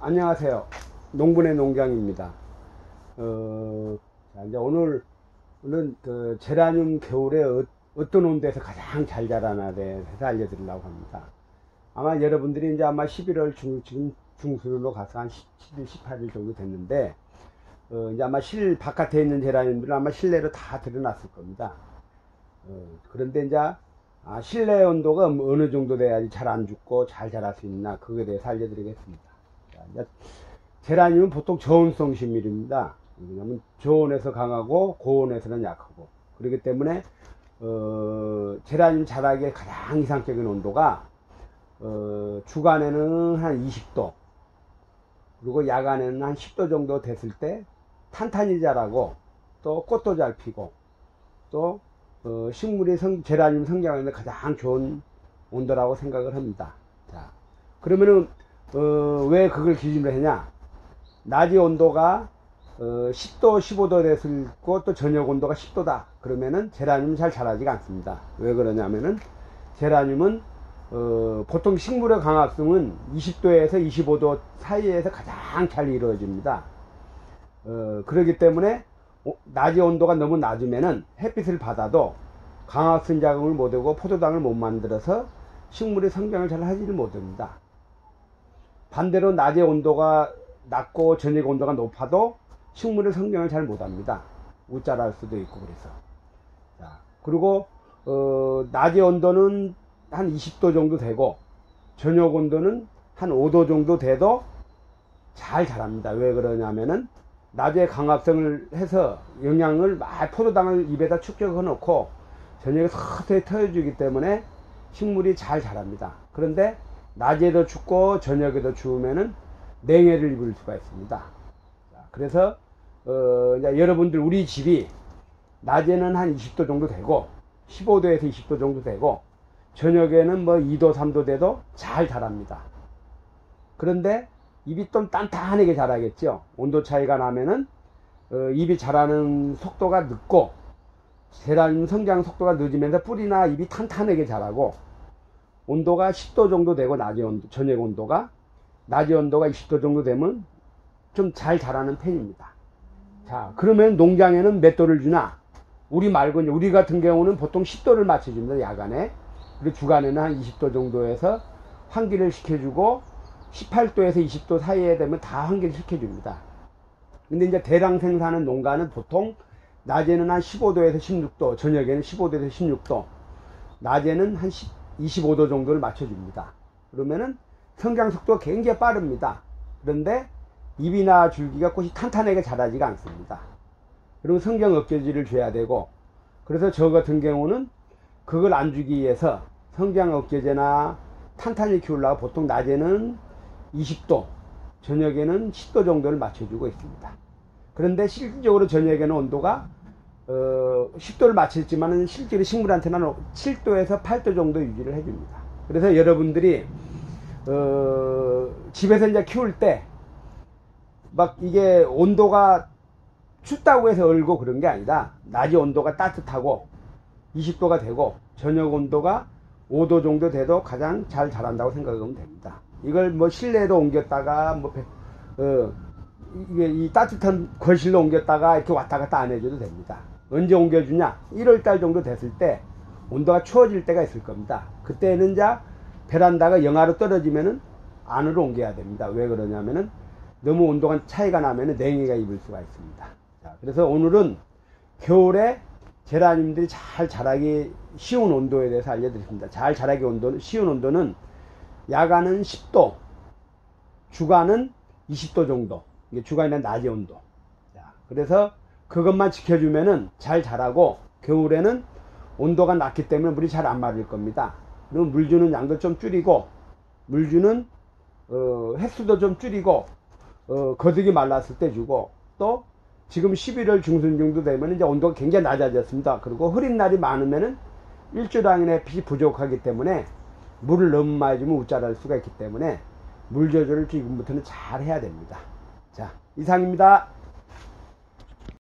안녕하세요. 농분의 농장입니다. 자, 이제 오늘은 그 제라늄 겨울에 어떤 온도에서 가장 잘 자라나 대해서 알려드리려고 합니다. 아마 여러분들이 이제 아마 11월 지금 중순으로 가서 한 17일, 18일 정도 됐는데, 이제 아마 바깥에 있는 제라늄들은 아마 실내로 다 들여놨을 겁니다. 그런데 이제 실내 온도가 어느 정도 돼야지 잘 안 죽고 잘 자랄 수 있나, 그거에 대해서 알려드리겠습니다. 제라늄은 보통 저온성 식물입니다. 왜냐하면 저온에서 강하고 고온에서는 약하고, 그렇기 때문에 제라늄 자라기에 가장 이상적인 온도가 주간에는 한 20도, 그리고 야간에는 한 10도 정도 됐을 때 탄탄히 자라고, 또 꽃도 잘 피고, 또 식물이 제라늄 성장하는데 가장 좋은 온도라고 생각을 합니다. 자, 그러면은 왜 그걸 기준으로 했냐? 낮의 온도가 10도, 15도 됐을 거, 또 저녁 온도가 10도다. 그러면은 제라늄은 잘 자라지가 않습니다. 왜 그러냐면은 제라늄은 보통 식물의 강합성은 20도에서 25도 사이에서 가장 잘 이루어집니다. 그렇기 때문에 낮의 온도가 너무 낮으면은 햇빛을 받아도 강합성 작용을 못하고 포도당을 못 만들어서 식물의 성장을 잘 하지를 못합니다. 반대로 낮의 온도가 낮고 저녁 온도가 높아도 식물의 성장을 잘 못합니다. 못 자랄 수도 있고 그래서. 자, 그리고 낮의 온도는 한 20도 정도 되고 저녁 온도는 한 5도 정도 돼도 잘 자랍니다. 왜 그러냐면은 낮에 강합성을 해서 영양을 포도당을 입에다 축적해 놓고 저녁에 서서히 터져주기 때문에 식물이 잘 자랍니다. 그런데 낮에도 춥고 저녁에도 추우면은 냉해를 입을 수가 있습니다. 자, 그래서 이제 여러분들 우리 집이 낮에는 한 20도 정도 되고 15도에서 20도 정도 되고 저녁에는 뭐 2도 3도 돼도 잘 자랍니다. 그런데 잎이 좀 단단하게 자라겠죠. 온도 차이가 나면은 잎이 자라는 속도가 늦고 제라늄 성장 속도가 늦으면서 뿌리나 잎이 탄탄하게 자라고, 온도가 10도 정도 되고 저녁 온도가 낮의 온도가 20도 정도 되면 좀 잘 자라는 편입니다. 자, 그러면 농장에는 몇 도를 주나? 우리 말고 우리 같은 경우는 보통 10도를 맞춰줍니다. 야간에. 그리고 주간에는 한 20도 정도에서 환기를 시켜주고 18도에서 20도 사이에 되면 다 환기를 시켜줍니다. 근데 이제 대량 생산하는 농가는 보통 낮에는 한 15도에서 16도, 저녁에는 15도에서 16도, 낮에는 한 25도 정도를 맞춰줍니다. 그러면은 성장 속도가 굉장히 빠릅니다. 그런데 잎이나 줄기가 꽃이 탄탄하게 자라지가 않습니다. 그리고 성장 억제제를 줘야 되고, 그래서 저 같은 경우는 그걸 안 주기 위해서 성장 억제제나 탄탄히 키우려고 보통 낮에는 20도, 저녁에는 10도 정도를 맞춰주고 있습니다. 그런데 실질적으로 저녁에는 온도가 10도를 맞췄지만 실제로 식물한테는 7도에서 8도 정도 유지를 해줍니다. 그래서 여러분들이 집에서 이제 키울 때 막 이게 온도가 춥다고 해서 얼고 그런 게 아니라 낮의 온도가 따뜻하고 20도가 되고 저녁 온도가 5도 정도 돼도 가장 잘 자란다고 생각하면 됩니다. 이걸 뭐 실내로 옮겼다가 이게 이 따뜻한 거실로 옮겼다가 이렇게 왔다 갔다 안 해줘도 됩니다. 언제 옮겨주냐? 1월달 정도 됐을 때 온도가 추워질 때가 있을 겁니다. 그때는 이제 베란다가 영하로 떨어지면은 안으로 옮겨야 됩니다. 왜 그러냐면은 너무 온도가 차이가 나면은 냉해가 입을 수가 있습니다. 자, 그래서 오늘은 겨울에 제라늄들이 잘 자라기 쉬운 온도에 대해서 알려드리겠습니다. 잘 자라기 쉬운 온도는 야간은 10도, 주간은 20도 정도. 이게 주간이나 낮의 온도. 자, 그래서 그것만 지켜주면은 잘 자라고, 겨울에는 온도가 낮기 때문에 물이 잘 안 마를 겁니다. 그리고 물 주는 양도 좀 줄이고, 물 주는 횟수도 좀 줄이고, 거득이 말랐을 때 주고, 또 지금 11월 중순 정도 되면 이제 온도가 굉장히 낮아졌습니다. 그리고 흐린 날이 많으면은 일주일 안에 햇빛이 부족하기 때문에 물을 너무 많이 주면 못 자랄 수가 있기 때문에 물 조절을 지금부터는 잘 해야 됩니다. 자, 이상입니다.